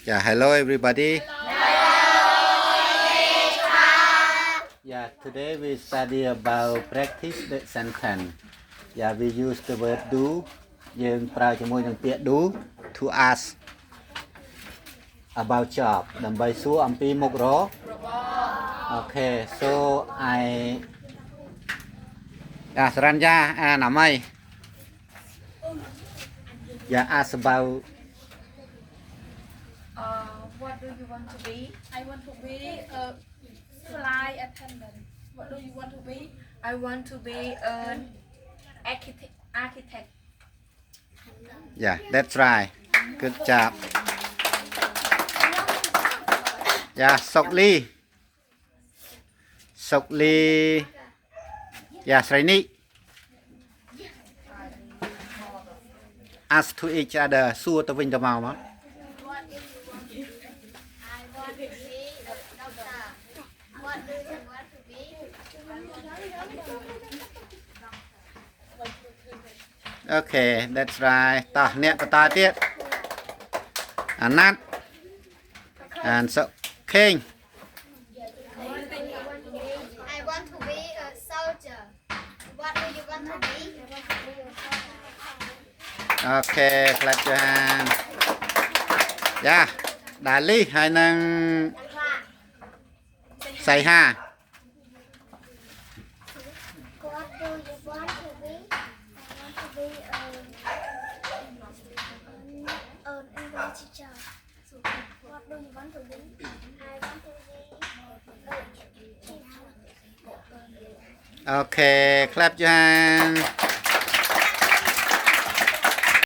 Yeah, hello everybody. Yeah, today we study about practice the sentence. Yeah, we use the word do. យើងប្រើជាមួយនឹងពាក្យ do to ask about job ដើម្បីសួរអំពីមុខរបរ Okay, so I សរញ្ញាអានអ្មី Yeah, ask about What do you want to be? I want to be a flight attendant. What do you want to be? I want to be an architect. Yeah, that's right. Good job. Yeah, Sokli. Yeah, Sraini. Ask to each other. សួរទៅវិញទៅមកមក What do you want to be? I want to be a doctor. What do you want to be? Okay, that's right. តោះអ្នកបន្តទៀតអាណាត់ and so King. I want to be a soldier. What do you want to be? Okay, clap your hand. Yeah, Dali ហើយនឹងសៃហា What do you want to be? I want to be an English teacher. What do you want to be? I want to be a teacher. Okay, clap your hand.